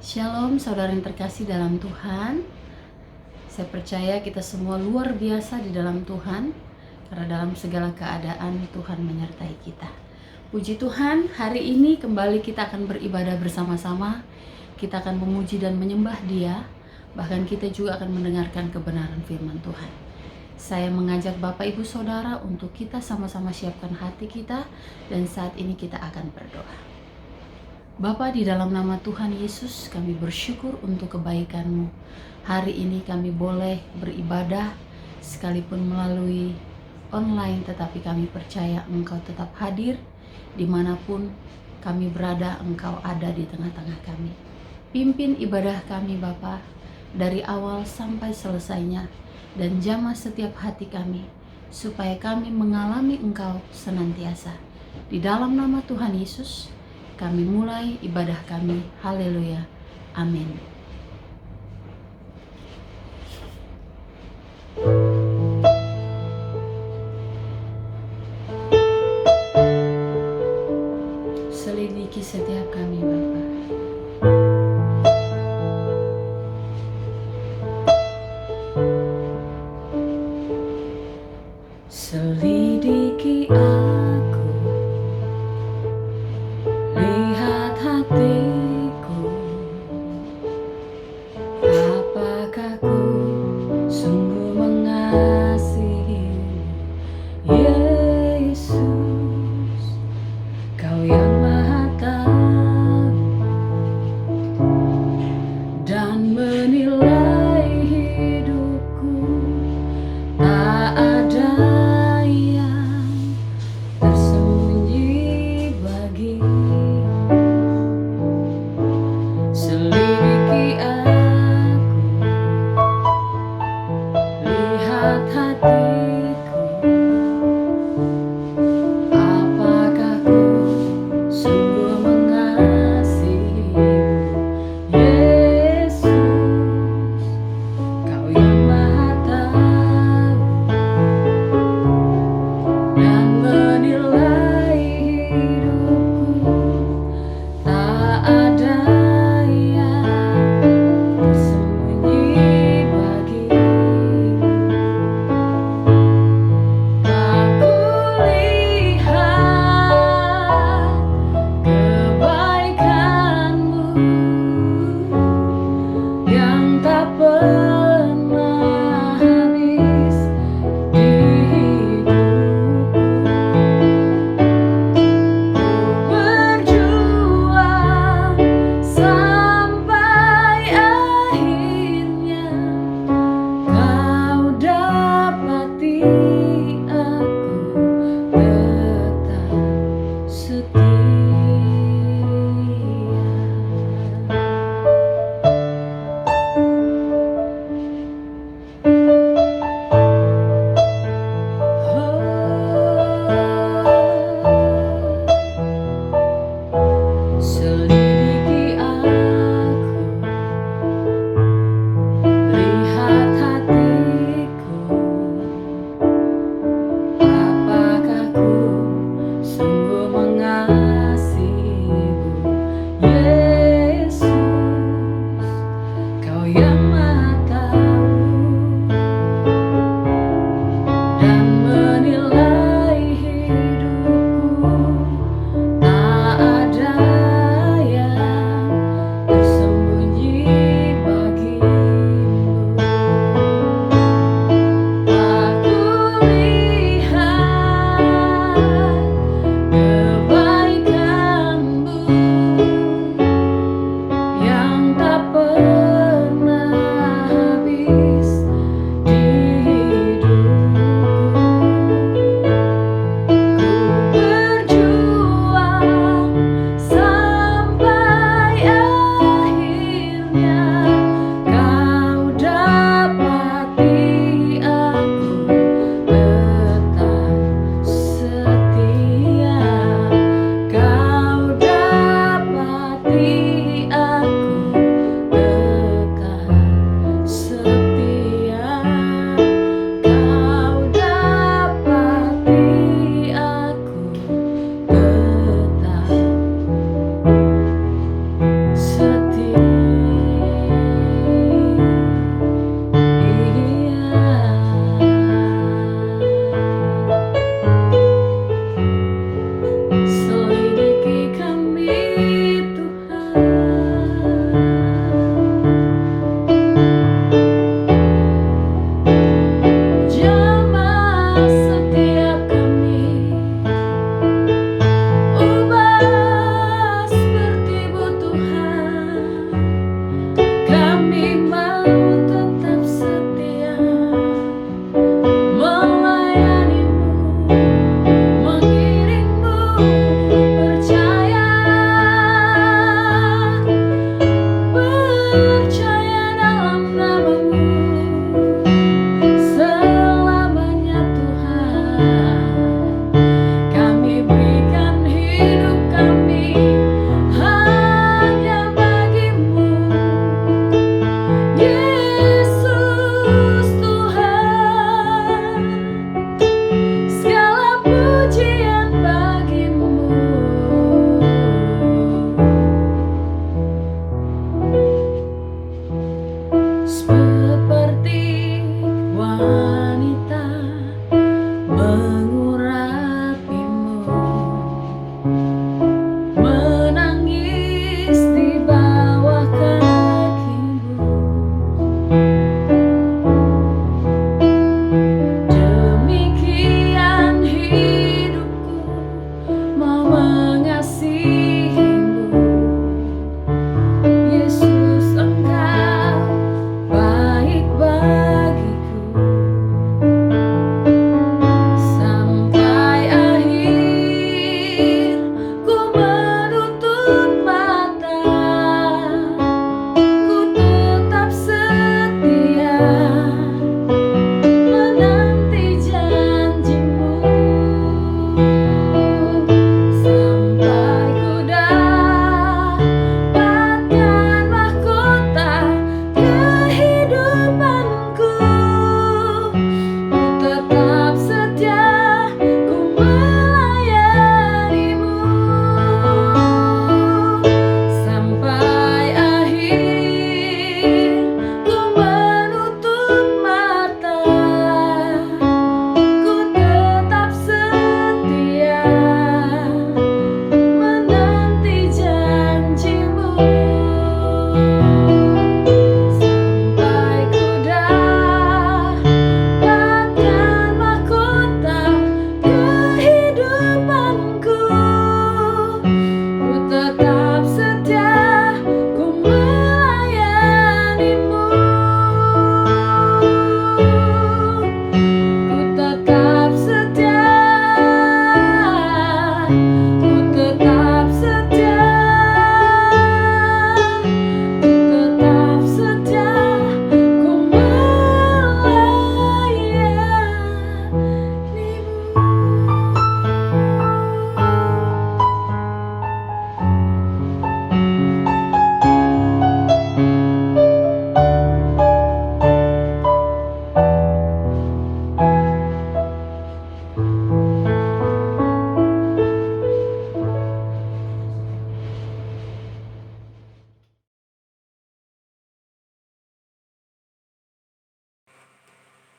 Shalom saudara yang terkasih dalam Tuhan. Saya percaya kita semua luar biasa di dalam Tuhan, karena dalam segala keadaan Tuhan menyertai kita. Puji Tuhan, hari ini kembali kita akan beribadah bersama-sama. Kita akan memuji dan menyembah Dia, bahkan kita juga akan mendengarkan kebenaran firman Tuhan. Saya mengajak Bapak Ibu Saudara untuk kita sama-sama siapkan hati kita, dan saat ini kita akan berdoa. Bapa, di dalam nama Tuhan Yesus, kami bersyukur untuk kebaikan-Mu. Hari ini kami boleh beribadah sekalipun melalui online, tetapi kami percaya Engkau tetap hadir dimanapun kami berada. Engkau ada di tengah-tengah kami. Pimpin ibadah kami Bapa, dari awal sampai selesainya, dan jamah setiap hati kami, supaya kami mengalami Engkau senantiasa. Di dalam nama Tuhan Yesus kami mulai ibadah kami. Haleluya. Amin. Selidiki setiap kami Bapa. Selidiki aku, lihat hatiku, apakah ku sungguh mengasihi Yesus, Kau yang Maha Tahu.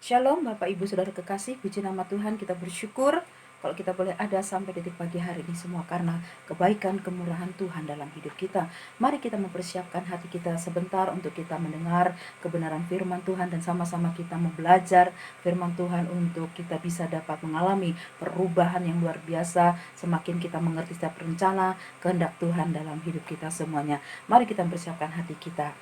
Shalom Bapak Ibu Saudara kekasih, puji nama Tuhan, kita bersyukur kalau kita boleh ada sampai detik pagi hari ini semua karena kebaikan kemurahan Tuhan dalam hidup kita. Mari kita mempersiapkan hati kita sebentar untuk kita mendengar kebenaran firman Tuhan dan sama-sama kita belajar firman Tuhan untuk kita bisa dapat mengalami perubahan yang luar biasa semakin kita mengerti setiap rencana kehendak Tuhan dalam hidup kita semuanya. Mari kita mempersiapkan hati kita.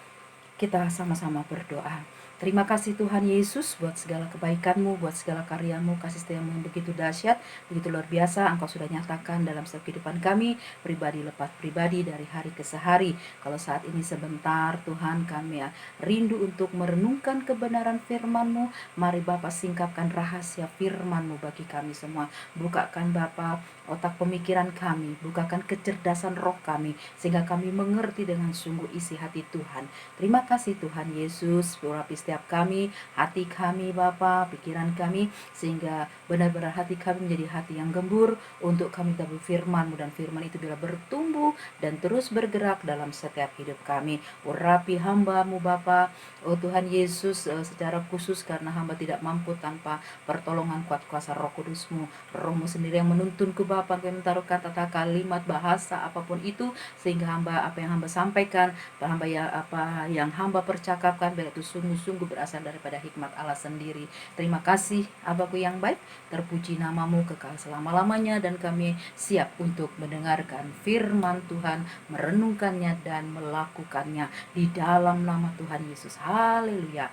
Kita sama-sama berdoa. Terima kasih Tuhan Yesus buat segala kebaikan-Mu, buat segala karya-Mu, kasih setia-Mu yang begitu dahsyat, begitu luar biasa. Engkau sudah nyatakan dalam setiap kehidupan kami, pribadi lepas pribadi dari hari ke hari. Kalau saat ini sebentar Tuhan kami rindu untuk merenungkan kebenaran firman-Mu. Mari Bapa singkapkan rahasia firman-Mu bagi kami semua. Bukakan Bapa otak pemikiran kami, bukakan kecerdasan roh kami, sehingga kami mengerti dengan sungguh isi hati Tuhan. Terima kasih Tuhan Yesus, urapi setiap kami, hati kami Bapa, pikiran kami, sehingga benar-benar hati kami menjadi hati yang gembur untuk kami dapat firman-Mu, dan firman itu bila bertumbuh dan terus bergerak dalam setiap hidup kami. Urapi hamba-Mu Bapa, oh Tuhan Yesus, secara khusus karena hamba tidak mampu tanpa pertolongan kuat kuasa Roh Kudus-Mu. Roh-Mu sendiri yang menuntunku Bapa, kami taruhkan tata kalimat, bahasa apapun itu, sehingga hamba apa yang hamba sampaikan, hamba apa yang hamba percakapkan, biar itu sungguh-sungguh berasal daripada hikmat Allah sendiri. Terima kasih Abaku yang baik, terpuji namamu kekal selama-lamanya, dan kami siap untuk mendengarkan firman Tuhan, merenungkannya dan melakukannya di dalam nama Tuhan Yesus. Haleluya.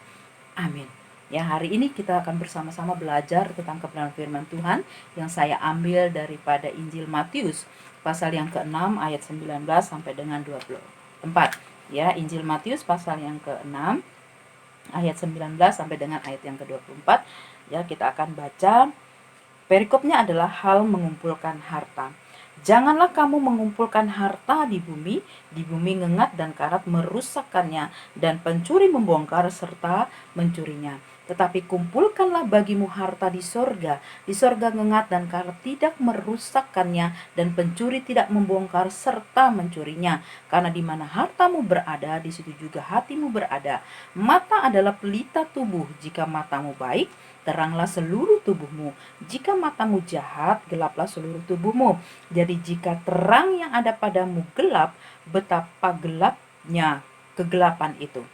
Amin. Ya, hari ini kita akan bersama-sama belajar tentang kebenaran firman Tuhan yang saya ambil daripada Injil Matius pasal yang ke-6 ayat 19 sampai dengan 24. Ya, Injil Matius pasal yang ke-6 ayat 19 sampai dengan ayat yang ke-24. Ya, kita akan baca. Perikopnya adalah hal mengumpulkan harta. Janganlah kamu mengumpulkan harta di bumi ngengat dan karat merusakkannya, dan pencuri membongkar serta mencurinya. Tetapi kumpulkanlah bagimu harta di sorga ngengat dan karat tidak merusakkannya, dan pencuri tidak membongkar serta mencurinya. Karena di mana hartamu berada, di situ juga hatimu berada. Mata adalah pelita tubuh. Jika matamu baik, teranglah seluruh tubuhmu. Jika matamu jahat, gelaplah seluruh tubuhmu. Jadi jika terang yang ada padamu gelap, betapa gelapnya kegelapan itu.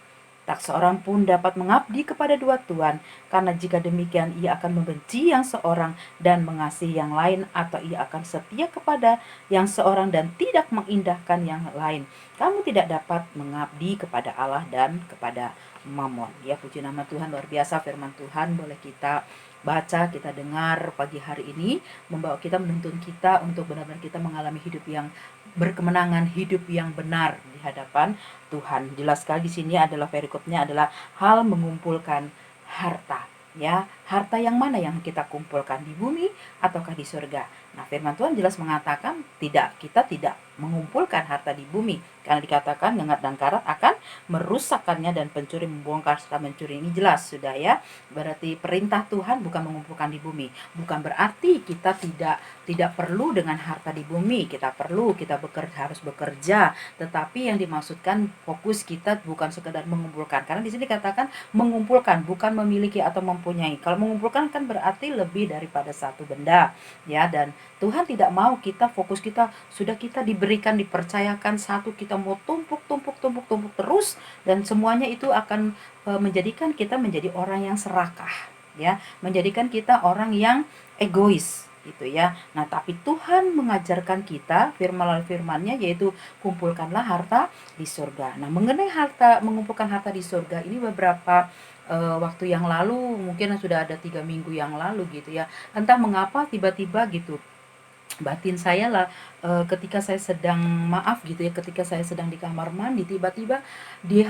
Tak seorang pun dapat mengabdi kepada dua tuan, karena jika demikian ia akan membenci yang seorang dan mengasihi yang lain, atau ia akan setia kepada yang seorang dan tidak mengindahkan yang lain. Kamu tidak dapat mengabdi kepada Allah dan kepada Mamon. Ya, puji nama Tuhan, luar biasa firman Tuhan boleh kita baca, kita dengar pagi hari ini, membawa kita, menuntun kita untuk benar-benar kita mengalami hidup yang berkemenangan, hidup yang benar di hadapan Tuhan. Jelas sekali di sini adalah perikopnya adalah hal mengumpulkan harta. Ya, harta yang mana yang kita kumpulkan, di bumi ataukah di surga? Nah, firman Tuhan jelas mengatakan kita tidak mengumpulkan harta di bumi, karena dikatakan ngengat dan karat akan merusakkannya, dan pencuri membongkar serta mencuri. Ini jelas sudah ya. Berarti perintah Tuhan bukan mengumpulkan di bumi. Bukan berarti kita tidak perlu dengan harta di bumi. Kita harus bekerja, tetapi yang dimaksudkan fokus kita bukan sekedar mengumpulkan. Karena di sini dikatakan mengumpulkan, bukan memiliki atau mempunyai. Kalau mengumpulkan kan berarti lebih daripada satu benda, ya. Dan Tuhan tidak mau kita fokus kita sudah kita diberikan, dipercayakan satu, kita mau tumpuk terus, dan semuanya itu akan menjadikan kita menjadi orang yang serakah, ya, menjadikan kita orang yang egois gitu ya. Nah, tapi Tuhan mengajarkan kita firman-Nya yaitu kumpulkanlah harta di surga. Nah, mengenai mengumpulkan harta di surga ini beberapa waktu yang lalu, mungkin sudah ada 3 minggu yang lalu gitu ya. Entah mengapa tiba-tiba gitu batin saya lah, ketika saya sedang ketika saya sedang di kamar mandi, tiba-tiba di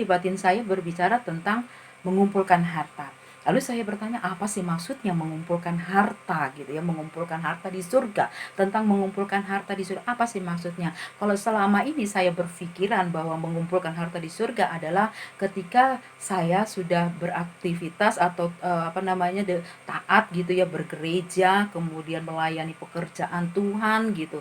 batin saya berbicara tentang mengumpulkan harta. Lalu saya bertanya, apa sih maksudnya mengumpulkan harta gitu ya, mengumpulkan harta di surga. Tentang mengumpulkan harta di surga, apa sih maksudnya? Kalau selama ini saya berpikiran bahwa mengumpulkan harta di surga adalah ketika saya sudah beraktivitas atau taat gitu ya, bergereja, kemudian melayani pekerjaan Tuhan gitu.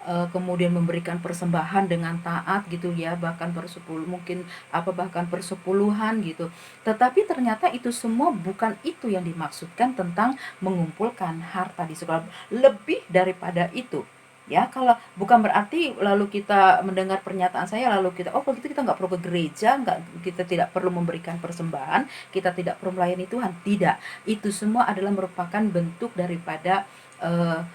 kemudian memberikan persembahan dengan taat gitu ya, bahkan bahkan persepuluhan gitu. Tetapi ternyata itu semua bukan itu yang dimaksudkan tentang mengumpulkan harta di surga. Lebih daripada itu. Ya, kalau bukan berarti lalu kita mendengar pernyataan saya lalu kita kalau gitu kita nggak perlu ke gereja, kita tidak perlu memberikan persembahan, kita tidak perlu melayani Tuhan. Tidak. Itu semua adalah merupakan bentuk daripada eh,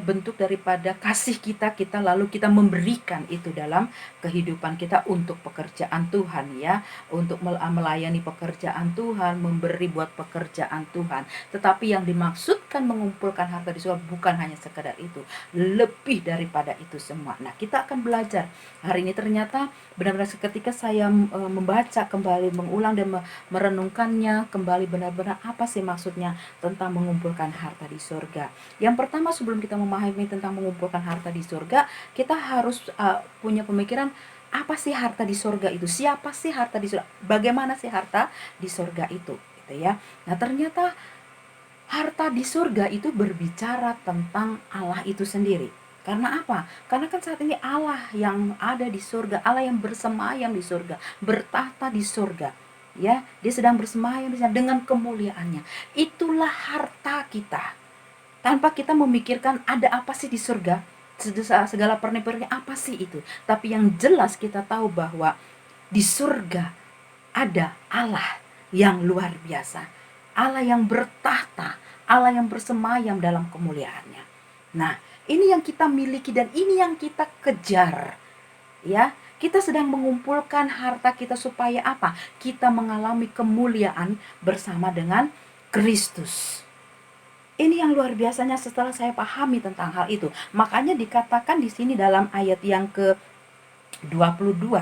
bentuk daripada kasih kita lalu kita memberikan itu dalam kehidupan kita untuk pekerjaan Tuhan ya, untuk melayani pekerjaan Tuhan, memberi buat pekerjaan Tuhan. Tetapi yang dimaksudkan mengumpulkan harta di surga bukan hanya sekedar itu, lebih daripada itu semua. Nah, kita akan belajar hari ini. Ternyata benar-benar ketika saya membaca kembali, mengulang dan merenungkannya kembali, benar-benar apa sih maksudnya tentang mengumpulkan harta di surga. Yang pertama, sebelum kita memahami tentang mengumpulkan harta di surga, kita harus punya pemikiran apa sih harta di surga itu? Siapa sih harta di surga? Bagaimana sih harta di surga itu? Gitu ya. Nah, ternyata harta di surga itu berbicara tentang Allah itu sendiri. Karena apa? Karena kan saat ini Allah yang ada di surga, Allah yang bersemayam di surga, bertahta di surga. Ya, dia sedang bersemayam di sana dengan kemuliaannya. Itulah harta kita. Tanpa kita memikirkan ada apa sih di surga, segala pernik-perniknya apa sih itu. Tapi yang jelas kita tahu bahwa di surga ada Allah yang luar biasa, Allah yang bertahta, Allah yang bersemayam dalam kemuliaannya. Nah, ini yang kita miliki dan ini yang kita kejar. Ya, kita sedang mengumpulkan harta kita supaya apa? Kita mengalami kemuliaan bersama dengan Kristus. Ini yang luar biasanya setelah saya pahami tentang hal itu. Makanya dikatakan di sini dalam ayat yang ke-22,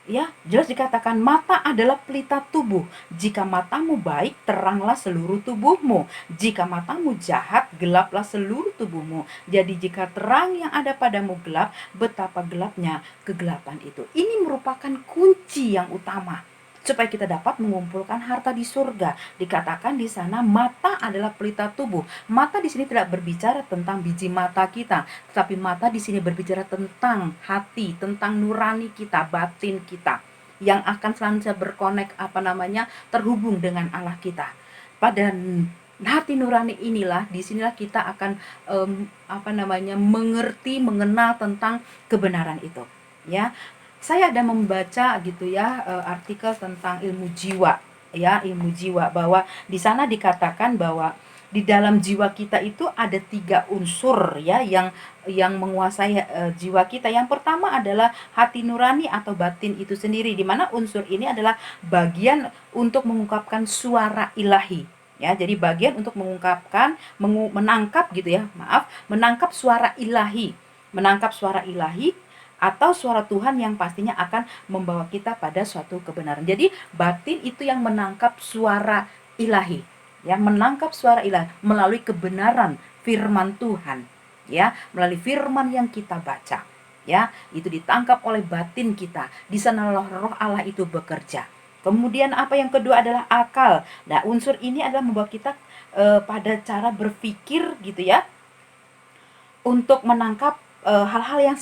ya, jelas dikatakan mata adalah pelita tubuh. Jika matamu baik, teranglah seluruh tubuhmu. Jika matamu jahat, gelaplah seluruh tubuhmu. Jadi jika terang yang ada padamu gelap, betapa gelapnya kegelapan itu. Ini merupakan kunci yang utama supaya kita dapat mengumpulkan harta di surga. Dikatakan di sana mata adalah pelita tubuh. Mata di sini tidak berbicara tentang biji mata kita, tetapi mata di sini berbicara tentang hati, tentang nurani kita, batin kita yang akan selanjutnya berkonek terhubung dengan Allah kita. Pada hati nurani inilah, disinilah kita akan mengerti, mengenal tentang kebenaran itu. Ya, saya ada membaca gitu ya artikel tentang ilmu jiwa ya, ilmu jiwa, bahwa di sana dikatakan bahwa di dalam jiwa kita itu ada 3 unsur ya yang menguasai jiwa kita. Yang pertama adalah hati nurani atau batin itu sendiri, di mana unsur ini adalah bagian untuk mengungkapkan suara ilahi. Ya, jadi bagian untuk menangkap suara ilahi, atau suara Tuhan yang pastinya akan membawa kita pada suatu kebenaran. Jadi batin itu yang menangkap suara ilahi, ya, menangkap suara ilahi melalui kebenaran firman Tuhan, ya, melalui firman yang kita baca, ya, itu ditangkap oleh batin kita. Di sana roh Allah itu bekerja. Kemudian apa yang kedua adalah akal. Nah, unsur ini adalah membawa kita pada cara berpikir gitu ya, untuk menangkap hal-hal yang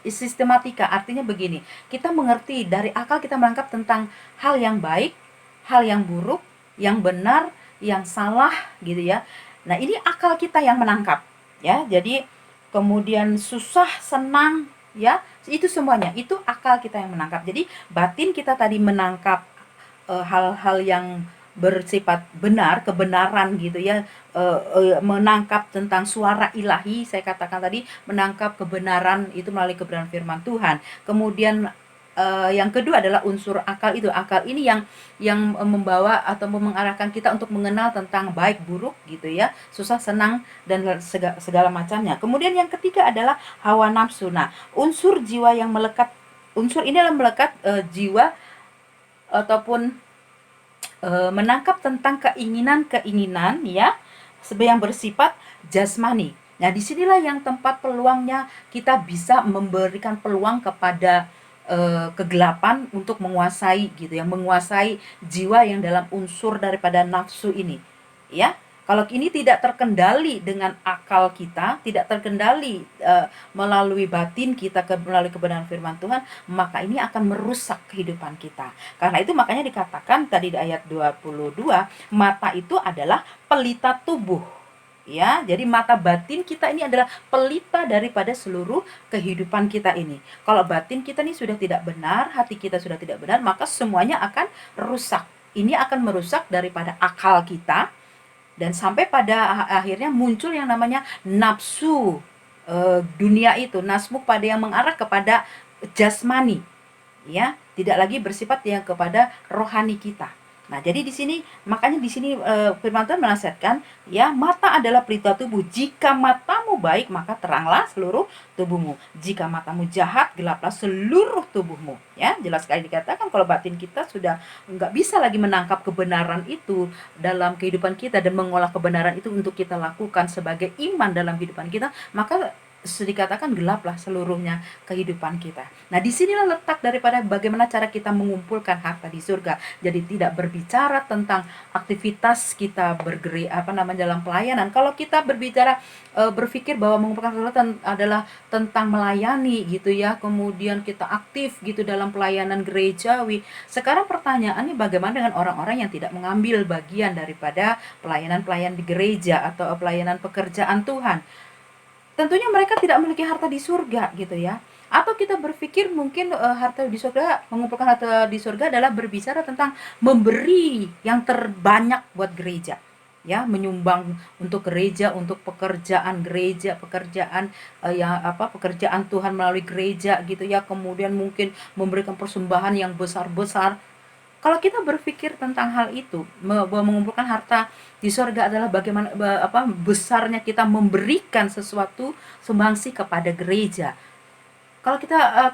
sistematika. Artinya begini, kita mengerti dari akal, kita menangkap tentang hal yang baik, hal yang buruk, yang benar, yang salah gitu ya. Nah, ini akal kita yang menangkap ya. Jadi kemudian susah, senang ya, itu semuanya itu akal kita yang menangkap. Jadi batin kita tadi menangkap hal-hal yang bersifat benar, kebenaran gitu ya, menangkap tentang suara ilahi, saya katakan tadi, menangkap kebenaran itu melalui kebenaran firman Tuhan. Kemudian yang kedua adalah unsur akal itu. Akal ini yang membawa atau mengarahkan kita untuk mengenal tentang baik buruk gitu ya, susah senang dan segala macamnya. Kemudian yang ketiga adalah hawa nafsu. Nah, unsur jiwa yang melekat, unsur ini adalah melekat jiwa ataupun menangkap tentang keinginan-keinginan ya, yang bersifat jasmani. Nah, disinilah yang tempat peluangnya kita bisa memberikan peluang kepada kegelapan untuk menguasai gitu ya, menguasai jiwa yang dalam unsur daripada nafsu ini. Ya, Kalau ini tidak terkendali dengan akal kita, tidak terkendali melalui batin kita, melalui kebenaran firman Tuhan, maka ini akan merusak kehidupan kita. Karena itu makanya dikatakan tadi di ayat 22, mata itu adalah pelita tubuh. Ya, jadi mata batin kita ini adalah pelita daripada seluruh kehidupan kita ini. Kalau batin kita ini sudah tidak benar, hati kita sudah tidak benar, maka semuanya akan rusak. Ini akan merusak daripada akal kita, dan sampai pada akhirnya muncul yang namanya nafsu dunia itu, nasmuk pada yang mengarah kepada jasmani, ya, tidak lagi bersifat yang kepada rohani kita. Nah, jadi di sini makanya di sini firman Tuhan menasihatkan, ya, mata adalah pelita tubuh. Jika matamu baik, maka teranglah seluruh tubuhmu. Jika matamu jahat, gelaplah seluruh tubuhmu. Ya, jelas sekali dikatakan kalau batin kita sudah nggak bisa lagi menangkap kebenaran itu dalam kehidupan kita dan mengolah kebenaran itu untuk kita lakukan sebagai iman dalam kehidupan kita, maka dikatakan gelaplah seluruhnya kehidupan kita. Nah, disinilah letak daripada bagaimana cara kita mengumpulkan harta di surga. Jadi tidak berbicara tentang aktivitas kita dalam pelayanan. Kalau kita berbicara berpikir bahwa mengumpulkan harta adalah tentang melayani gitu ya, kemudian kita aktif gitu dalam pelayanan gerejawi. Sekarang pertanyaannya bagaimana dengan orang-orang yang tidak mengambil bagian daripada pelayanan-pelayanan di gereja atau pelayanan pekerjaan Tuhan? Tentunya mereka tidak memiliki harta di surga gitu ya. Atau kita berpikir mungkin harta di surga, mengumpulkan harta di surga adalah berbicara tentang memberi yang terbanyak buat gereja. Ya, menyumbang untuk gereja, untuk pekerjaan gereja, pekerjaan pekerjaan Tuhan melalui gereja gitu ya. Kemudian mungkin memberikan persembahan yang besar-besar. Kalau kita berpikir tentang hal itu, bahwa mengumpulkan harta di sorga adalah bagaimana besarnya kita memberikan sesuatu sumbangsi kepada gereja.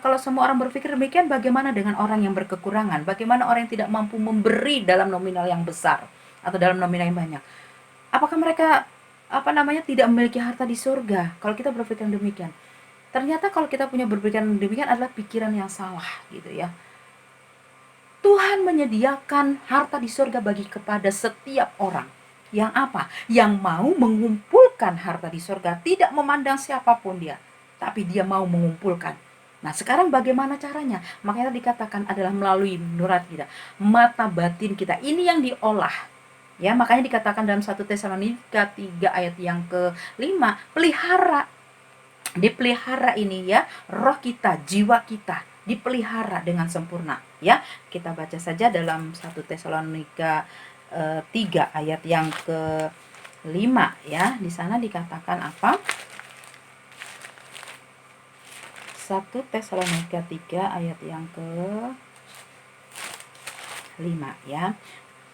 Kalau semua orang berpikir demikian, bagaimana dengan orang yang berkekurangan? Bagaimana orang yang tidak mampu memberi dalam nominal yang besar atau dalam nominal yang banyak? Apakah mereka tidak memiliki harta di surga? Kalau kita berpikir demikian, ternyata kalau kita punya berpikiran demikian adalah pikiran yang salah gitu ya. Tuhan menyediakan harta di surga bagi kepada setiap orang yang yang mau mengumpulkan harta di surga, tidak memandang siapapun dia, tapi dia mau mengumpulkan. Nah, sekarang bagaimana caranya? Makanya dikatakan adalah melalui nurani kita, mata batin kita ini yang diolah. Ya, makanya dikatakan dalam 1 Tesalonika 3 ayat yang ke-5, dipelihara ini ya, roh kita, jiwa kita dipelihara dengan sempurna ya. Kita baca saja dalam 1 Tesalonika 3 ayat yang ke-5 ya. Di sana dikatakan apa? 1 Tesalonika 3 ayat yang ke-5 ya.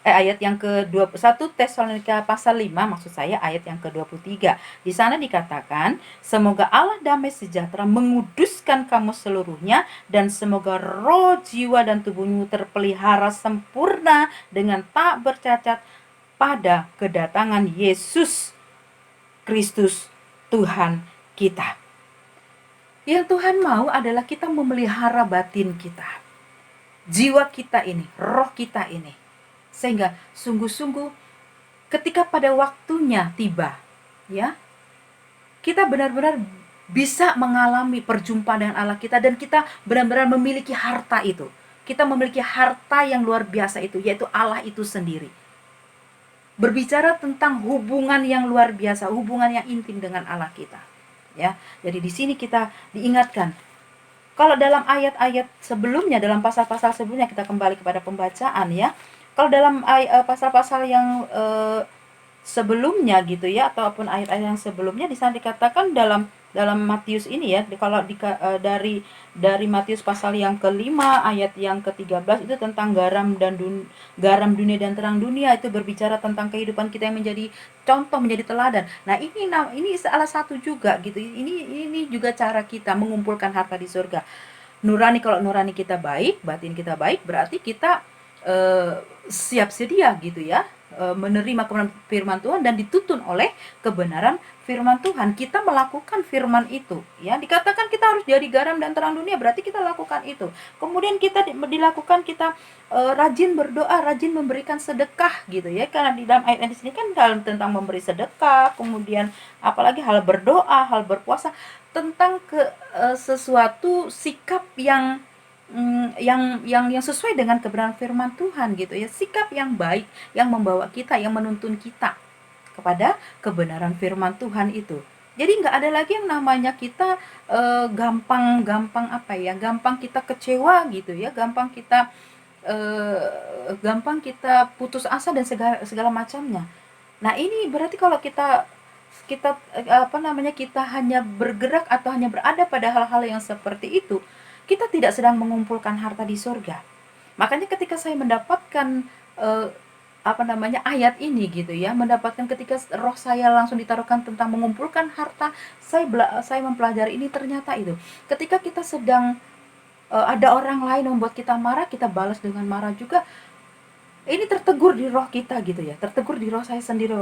Ayat yang ke-21 Tesalonika pasal 5 maksud saya ayat yang ke-23. Di sana dikatakan, semoga Allah damai sejahtera menguduskan kamu seluruhnya, dan semoga roh, jiwa, dan tubuhmu terpelihara sempurna dengan tak bercacat pada kedatangan Yesus Kristus Tuhan kita. Yang Tuhan mau adalah kita memelihara batin kita, jiwa kita ini, roh kita ini, sehingga sungguh-sungguh ketika pada waktunya tiba ya, kita benar-benar bisa mengalami perjumpaan dengan Allah kita, dan kita benar-benar memiliki harta itu. Kita memiliki harta yang luar biasa itu, yaitu Allah itu sendiri. Berbicara tentang hubungan yang luar biasa, hubungan yang intim dengan Allah kita ya. Jadi di sini kita diingatkan, kalau dalam ayat-ayat sebelumnya, dalam pasal-pasal sebelumnya, kita kembali kepada pembacaan ya. Kalau dalam pasal-pasal yang sebelumnya gitu ya, ataupun ayat-ayat yang sebelumnya, di sana dikatakan dalam Matius ini ya, kalau dari Matius pasal yang ke-5 ayat yang ke-13 itu tentang garam dunia dan terang dunia, itu berbicara tentang kehidupan kita yang menjadi contoh, menjadi teladan. Nah, ini salah satu juga gitu. Ini juga cara kita mengumpulkan harta di surga. Kalau nurani kita baik, batin kita baik, berarti kita siap sedia gitu ya, menerima kebenaran firman Tuhan dan dituntun oleh kebenaran firman Tuhan, kita melakukan firman itu, ya. Dikatakan kita harus jadi garam dan terang dunia, berarti kita lakukan itu. Kemudian kita dilakukan, kita rajin berdoa, rajin memberikan sedekah gitu ya. Karena di dalam ayat di sini kan dalam tentang memberi sedekah, kemudian apalagi hal berdoa, hal berpuasa, tentang sesuatu sikap yang yang sesuai dengan kebenaran firman Tuhan gitu ya. Sikap yang baik yang membawa kita, yang menuntun kita kepada kebenaran firman Tuhan itu. Jadi nggak ada lagi yang namanya kita gampang kita kecewa gitu ya, gampang kita putus asa dan segala macamnya. Nah, ini berarti kalau kita kita kita hanya bergerak atau hanya berada pada hal-hal yang seperti itu, kita tidak sedang mengumpulkan harta di surga. Makanya ketika saya mendapatkan ayat ini gitu ya, mendapatkan ketika roh saya langsung ditaruhkan tentang mengumpulkan harta, saya mempelajari ini, ternyata itu. Ketika kita sedang ada orang lain membuat kita marah, kita balas dengan marah juga. Ini tertegur di roh kita gitu ya, tertegur di roh saya sendiri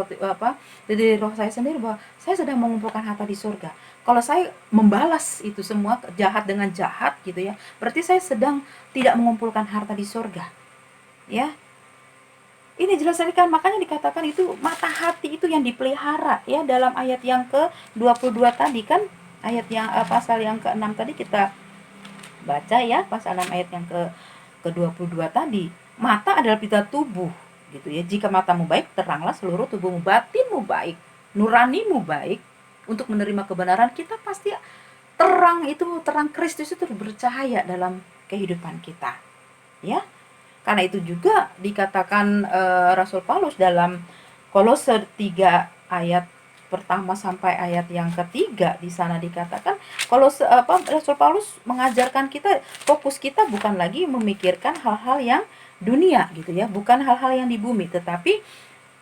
di roh saya sendiri bahwa saya sedang mengumpulkan harta di surga. Kalau saya membalas itu semua jahat dengan jahat gitu ya, berarti saya sedang tidak mengumpulkan harta di surga. Ya. Ini jelas sekali kan, makanya dikatakan itu mata hati itu yang dipelihara ya, dalam ayat yang ke-22 tadi kan, ayat yang pasal yang ke-6 tadi kita baca ya, pasal 6 ayat yang ke-22 tadi. Mata adalah pita tubuh gitu ya. Jika matamu baik, teranglah seluruh tubuhmu. Batinmu baik, nuranimu baik, untuk menerima kebenaran, kita pasti terang Kristus itu bercahaya dalam kehidupan kita. Ya. Karena itu juga dikatakan Rasul Paulus dalam Kolose 3 ayat pertama sampai ayat yang ketiga, di sana dikatakan kalau Rasul Paulus mengajarkan kita, fokus kita bukan lagi memikirkan hal-hal yang dunia gitu ya, bukan hal-hal yang di bumi, tetapi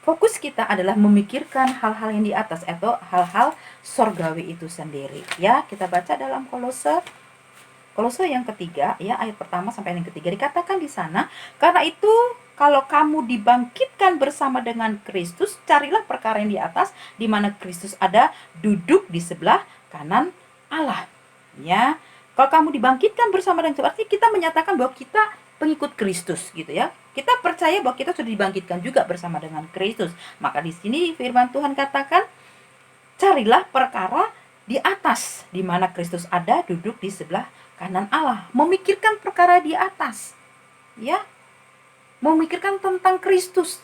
fokus kita adalah memikirkan hal-hal yang di atas atau hal-hal sorgawi itu sendiri. Ya, kita baca dalam Kolose yang ketiga ya, ayat pertama sampai yang ketiga, dikatakan di sana, karena itu kalau kamu dibangkitkan bersama dengan Kristus, carilah perkara yang di atas, di mana Kristus ada, duduk di sebelah kanan Allah. Ya, kalau kamu dibangkitkan bersama dengan Kristus, artinya kita menyatakan bahwa kita pengikut Kristus gitu ya. Kita percaya bahwa kita sudah dibangkitkan juga bersama dengan Kristus. Maka di sini firman Tuhan katakan, carilah perkara di atas, di mana Kristus ada, duduk di sebelah kanan Allah. Memikirkan perkara di atas. Ya. Memikirkan tentang Kristus.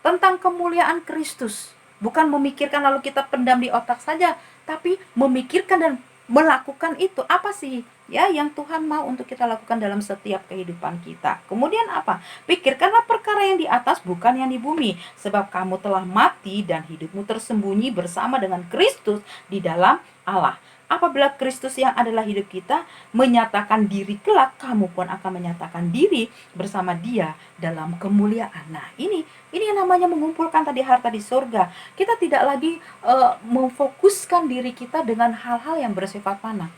Tentang kemuliaan Kristus. Bukan memikirkan lalu kita pendam di otak saja, tapi memikirkan dan melakukan itu. Apa sih ya yang Tuhan mau untuk kita lakukan dalam setiap kehidupan kita? Kemudian apa? Pikirkanlah perkara yang di atas, bukan yang di bumi, sebab kamu telah mati dan hidupmu tersembunyi bersama dengan Kristus di dalam Allah. Apabila Kristus yang adalah hidup kita menyatakan diri kelak, kamu pun akan menyatakan diri bersama Dia dalam kemuliaan. Nah, ini yang namanya mengumpulkan tadi harta di surga. Kita tidak lagi memfokuskan diri kita dengan hal-hal yang bersifat fana.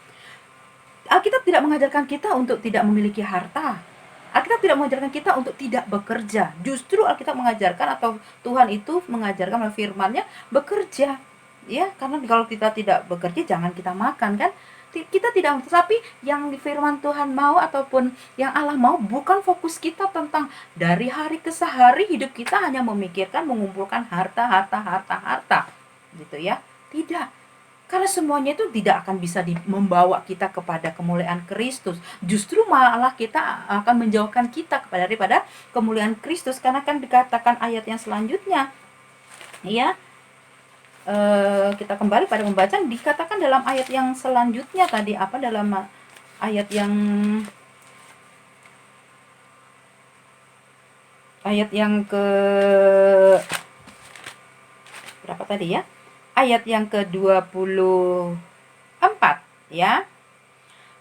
Alkitab tidak mengajarkan kita untuk tidak memiliki harta. Alkitab tidak mengajarkan kita untuk tidak bekerja. Justru Alkitab mengajarkan, atau Tuhan itu mengajarkan melalui firman-Nya, bekerja. Ya, karena kalau kita tidak bekerja, jangan kita makan kan. Kita tidak, tetapi yang firman Tuhan mau ataupun yang Allah mau, bukan fokus kita tentang dari hari ke sehari hidup kita hanya memikirkan mengumpulkan harta gitu ya. Tidak. Karena semuanya itu tidak akan bisa membawa kita kepada kemuliaan Kristus. Justru malah kita akan menjauhkan kita daripada kemuliaan Kristus. Karena kan dikatakan ayat yang selanjutnya, ya, kita kembali pada pembacaan, dikatakan dalam ayat yang selanjutnya tadi dalam ayat yang ke berapa tadi ya? Ayat yang ke-24 ya.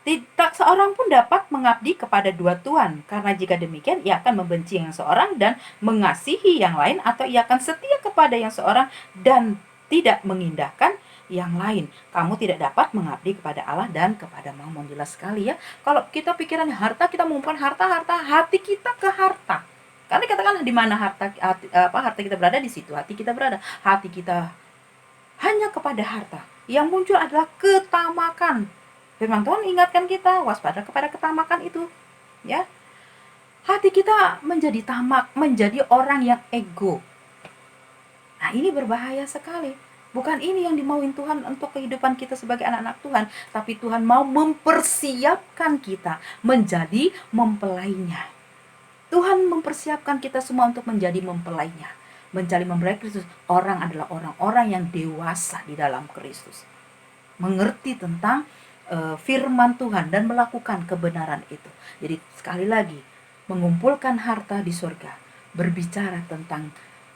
Tidak seorang pun dapat mengabdi kepada dua tuan, karena jika demikian ia akan membenci yang seorang dan mengasihi yang lain, atau ia akan setia kepada yang seorang dan tidak mengindahkan yang lain. Kamu tidak dapat mengabdi kepada Allah dan kepada Mammon. Jelas sekali ya. Kalau kita pikiran harta, kita mengumpulkan harta, hati kita ke harta. Karena dikatakan di mana harta kita berada, di situ hati kita berada. hanya kepada harta. Yang muncul adalah ketamakan. Firman Tuhan ingatkan kita waspada kepada ketamakan itu, ya. Hati kita menjadi tamak, menjadi orang yang ego. Nah, ini berbahaya sekali. Bukan ini yang dimauin Tuhan untuk kehidupan kita sebagai anak-anak Tuhan, tapi Tuhan mau mempersiapkan kita menjadi mempelainya. Tuhan mempersiapkan kita semua untuk menjadi mempelainya. Mencari mempelai Kristus. Orang adalah orang-orang yang dewasa di dalam Kristus, mengerti tentang firman Tuhan dan melakukan kebenaran itu. Jadi sekali lagi, mengumpulkan harta di surga berbicara tentang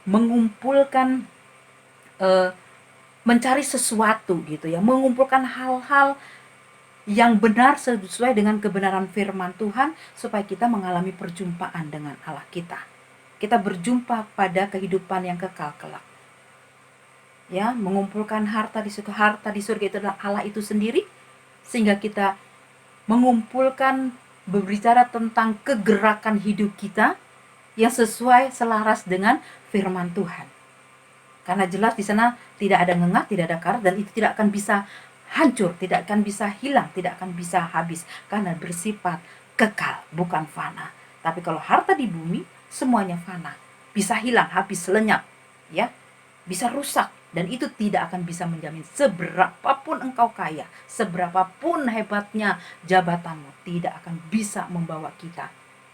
mengumpulkan mencari sesuatu gitu ya, mengumpulkan hal-hal yang benar sesuai dengan kebenaran firman Tuhan, supaya kita mengalami perjumpaan dengan Allah kita. Kita berjumpa pada kehidupan yang kekal kelak. Ya, mengumpulkan harta di surga itu adalah Allah itu sendiri, sehingga kita mengumpulkan berbicara tentang kegerakan hidup kita yang sesuai selaras dengan firman Tuhan. Karena jelas di sana tidak ada ngengat, tidak ada karat, dan itu tidak akan bisa hancur, tidak akan bisa hilang, tidak akan bisa habis, karena bersifat kekal, bukan fana. Tapi kalau harta di bumi, semuanya fana, bisa hilang, habis, lenyap, ya, bisa rusak, dan itu tidak akan bisa menjamin seberapapun engkau kaya, seberapapun hebatnya jabatanmu, tidak akan bisa membawa kita,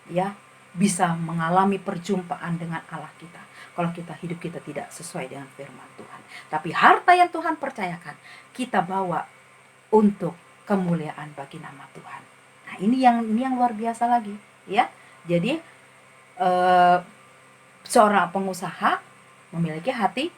ya, bisa mengalami perjumpaan dengan Allah kita kalau kita hidup kita tidak sesuai dengan firman Tuhan. Tapi harta yang Tuhan percayakan kita bawa untuk kemuliaan bagi nama Tuhan. Nah, ini yang luar biasa lagi, ya. Jadi seorang pengusaha memiliki hati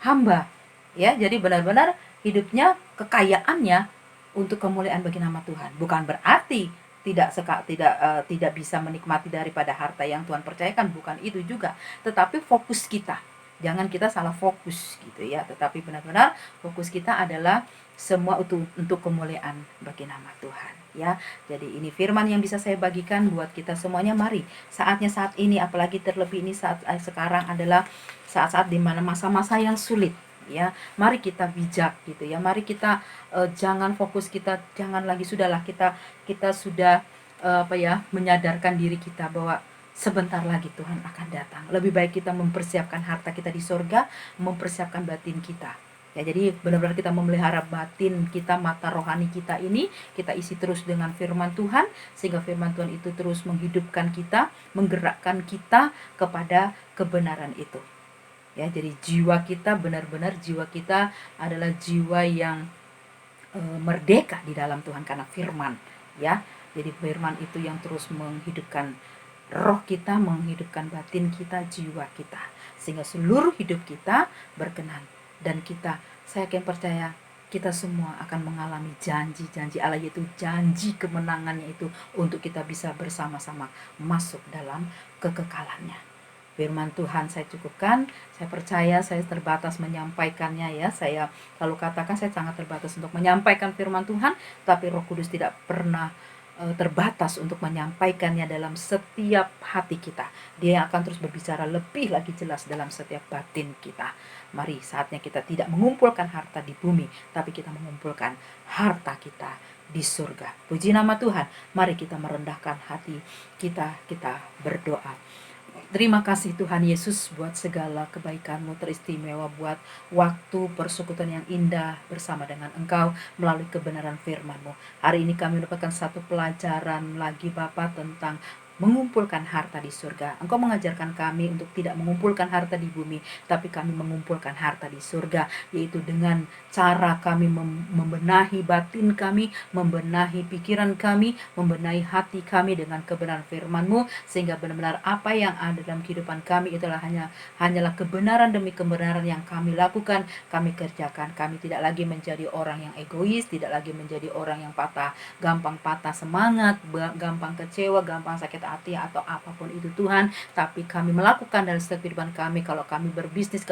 hamba, ya. Jadi benar-benar hidupnya, kekayaannya untuk kemuliaan bagi nama Tuhan. Bukan berarti tidak bisa menikmati daripada harta yang Tuhan percayakan, bukan itu juga. Tetapi fokus kita, jangan kita salah fokus gitu ya. Tetapi benar-benar fokus kita adalah semua untuk kemuliaan bagi nama Tuhan, ya. Jadi ini firman yang bisa saya bagikan buat kita semuanya. Mari saatnya saat ini, apalagi terlebih ini saat sekarang adalah saat-saat di mana masa-masa yang sulit, ya. Mari kita bijak gitu ya. Mari kita jangan fokus kita, jangan lagi, sudahlah kita sudah menyadarkan diri kita bahwa sebentar lagi Tuhan akan datang. Lebih baik kita mempersiapkan harta kita di surga, mempersiapkan batin kita. Ya, jadi benar-benar kita memelihara batin kita, mata rohani kita ini, kita isi terus dengan firman Tuhan, sehingga firman Tuhan itu terus menghidupkan kita, menggerakkan kita kepada kebenaran itu. Ya, jadi jiwa kita benar-benar, jiwa kita adalah jiwa yang merdeka di dalam Tuhan karena firman, ya. Jadi firman itu yang terus menghidupkan roh kita, menghidupkan batin kita, jiwa kita, sehingga seluruh hidup kita berkenan. Dan saya yakin percaya kita semua akan mengalami janji-janji Allah, yaitu janji kemenangannya itu untuk kita bisa bersama-sama masuk dalam kekekalannya. Firman Tuhan saya cukupkan. Saya percaya saya terbatas menyampaikannya, ya. Saya selalu katakan saya sangat terbatas untuk menyampaikan firman Tuhan, tapi Roh Kudus tidak pernah terbatas untuk menyampaikannya dalam setiap hati kita. Dia akan terus berbicara lebih lagi jelas dalam setiap batin kita. Mari saatnya kita tidak mengumpulkan harta di bumi, tapi kita mengumpulkan harta kita di surga. Puji nama Tuhan. Mari kita merendahkan hati kita berdoa. Terima kasih Tuhan Yesus buat segala kebaikan-Mu teristimewa, buat waktu persekutuan yang indah bersama dengan Engkau melalui kebenaran firman-Mu. Hari ini kami mendapatkan satu pelajaran lagi Bapa tentang mengumpulkan harta di surga. Engkau mengajarkan kami untuk tidak mengumpulkan harta di bumi, tapi kami mengumpulkan harta di surga, yaitu dengan cara kami membenahi batin kami, membenahi pikiran kami, membenahi hati kami dengan kebenaran firman-Mu, sehingga benar-benar apa yang ada dalam kehidupan kami itulah hanyalah kebenaran demi kebenaran yang kami lakukan, kami kerjakan. Kami tidak lagi menjadi orang yang egois, tidak lagi menjadi orang yang gampang patah semangat, gampang kecewa, gampang sakit hati atau apapun itu Tuhan. Tapi kami melakukan dalam setiap kehidupan kami. Kalau kami berbisnis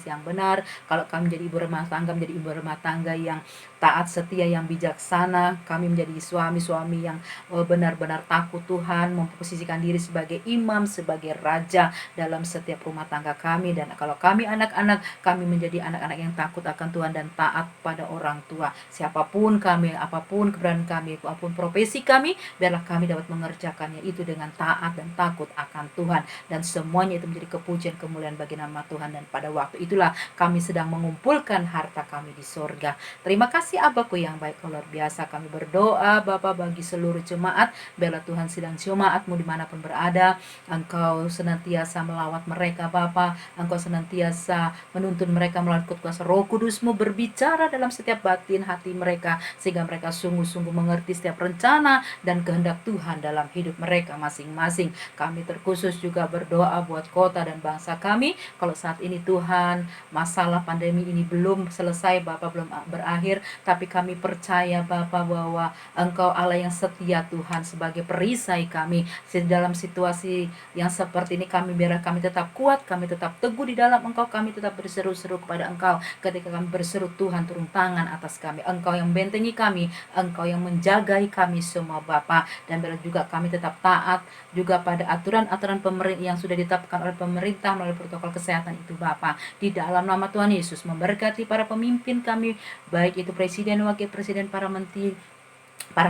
yang benar. Kalau kami menjadi ibu rumah tangga, menjadi ibu rumah tangga yang taat, setia, yang bijaksana. Kami menjadi suami-suami yang benar-benar takut Tuhan, memposisikan diri sebagai imam, sebagai raja dalam setiap rumah tangga kami. Dan kalau kami anak-anak, kami menjadi anak-anak yang takut akan Tuhan dan taat pada orang tua. Siapapun kami, apapun keberadaan kami, apapun profesi kami, biarlah kami dapat mengerjakannya itu dengan taat dan takut akan Tuhan. Dan semuanya itu menjadi kepujian kemuliaan bagi nama Tuhan. Dan pada waktu itulah kami sedang mengumpulkan harta kami di sorga. Terima kasih Abahku yang baik, luar biasa. Kami berdoa Bapa bagi seluruh jemaat. Biarlah Tuhan sidang jemaatmu dimanapun berada, Engkau senantiasa melawat mereka Bapa. Engkau senantiasa menuntun mereka melalui kuasa Roh Kudus-Mu, berbicara dalam setiap batin hati mereka, sehingga mereka sungguh-sungguh mengerti setiap rencana dan kehendak Tuhan dalam hidup mereka masing-masing. Kami terkhusus juga berdoa buat kota dan bangsa kami. Kalau saat ini Tuhan, masalah pandemi ini belum selesai Bapa, belum berakhir, tapi kami percaya Bapa bahwa Engkau Allah yang setia Tuhan sebagai perisai kami. Dalam situasi yang seperti ini biarlah kami tetap kuat, kami tetap teguh di dalam Engkau, kami tetap berseru-seru kepada Engkau. Ketika kami berseru, Tuhan turun tangan atas kami. Engkau yang membentengi kami, Engkau yang menjagai kami semua Bapa. Dan biarlah juga kami tetap taat juga pada aturan-aturan pemerintah yang sudah ditetapkan oleh pemerintah melalui protokol kesehatan itu Bapa. Di dalam nama Tuhan Yesus, memberkati para pemimpin kami, baik itu presiden, wakil presiden, para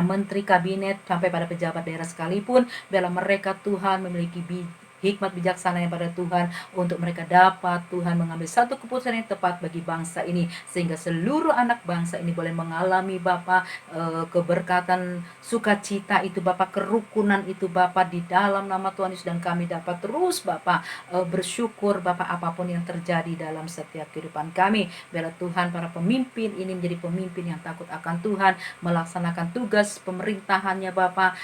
menteri kabinet, sampai pada pejabat daerah sekalipun. Biarlah mereka Tuhan memiliki hikmat bijaksana yang pada Tuhan, untuk mereka dapat Tuhan mengambil satu keputusan yang tepat bagi bangsa ini, sehingga seluruh anak bangsa ini boleh mengalami Bapa keberkatan, sukacita itu Bapa, kerukunan itu Bapa, di dalam nama Tuhan Yesus. Dan kami dapat terus Bapa bersyukur Bapa apapun yang terjadi dalam setiap kehidupan kami. Biarlah Tuhan para pemimpin ini menjadi pemimpin yang takut akan Tuhan, melaksanakan tugas pemerintahannya Bapa,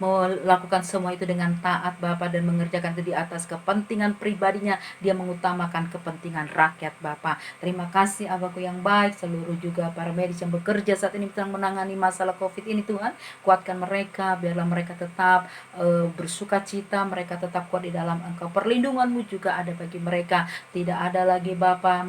melakukan semua itu dengan taat Bapa, dan mengerjakan itu di atas kepentingan pribadinya. Dia mengutamakan kepentingan rakyat Bapa. Terima kasih Abahku yang baik. Seluruh juga para medis yang bekerja saat ini sedang menangani masalah COVID ini Tuhan, kuatkan mereka, biarlah mereka tetap bersuka cita, mereka tetap kuat di dalam Engkau. Perlindungan-Mu juga ada bagi mereka. Tidak ada lagi Bapa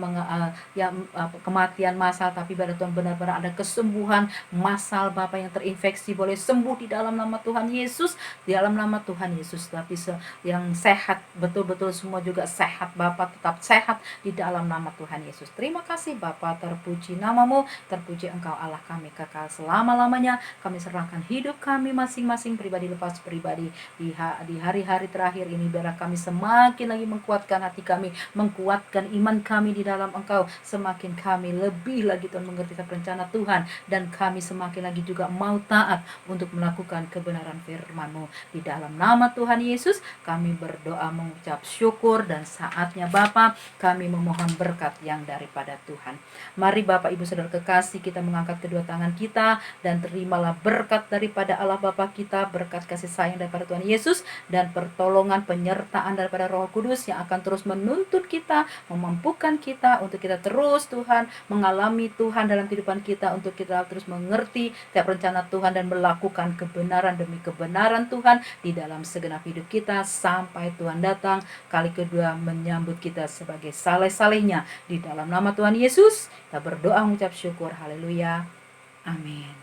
kematian massal, tapi biarlah Tuhan benar-benar ada kesembuhan massal Bapa, yang terinfeksi boleh sembuh di dalam nama Tuhan Yesus, di dalam nama Tuhan Yesus. Tapi yang sehat, betul-betul semua juga sehat Bapa, tetap sehat di dalam nama Tuhan Yesus. Terima kasih Bapa, terpuji nama-Mu, terpuji Engkau Allah kami kekal selama-lamanya. Kami serahkan hidup kami masing-masing, pribadi lepas pribadi, di hari-hari terakhir ini. Biarlah kami semakin lagi menguatkan hati kami, menguatkan iman kami di dalam Engkau. Semakin kami lebih lagi Tuhan mengerti rencana Tuhan, dan kami semakin lagi juga mau taat untuk melakukan kebenaran firman-Mu. Di dalam nama Tuhan Yesus kami berdoa mengucap syukur, dan saatnya Bapa kami memohon berkat yang daripada Tuhan. Mari Bapak Ibu Saudara kekasih, kita mengangkat kedua tangan kita dan terimalah berkat daripada Allah Bapa kita, berkat kasih sayang daripada Tuhan Yesus, dan pertolongan penyertaan daripada Roh Kudus yang akan terus menuntut kita, memampukan kita untuk kita terus Tuhan mengalami Tuhan dalam kehidupan kita, untuk kita terus mengerti setiap rencana Tuhan dan melakukan kebenaran demi kebenaran Tuhan di dalam segenap hidup kita, sampai Tuhan datang kali kedua menyambut kita sebagai saleh-salehnya. Di dalam nama Tuhan Yesus kita berdoa mengucap syukur. Haleluya. Amin.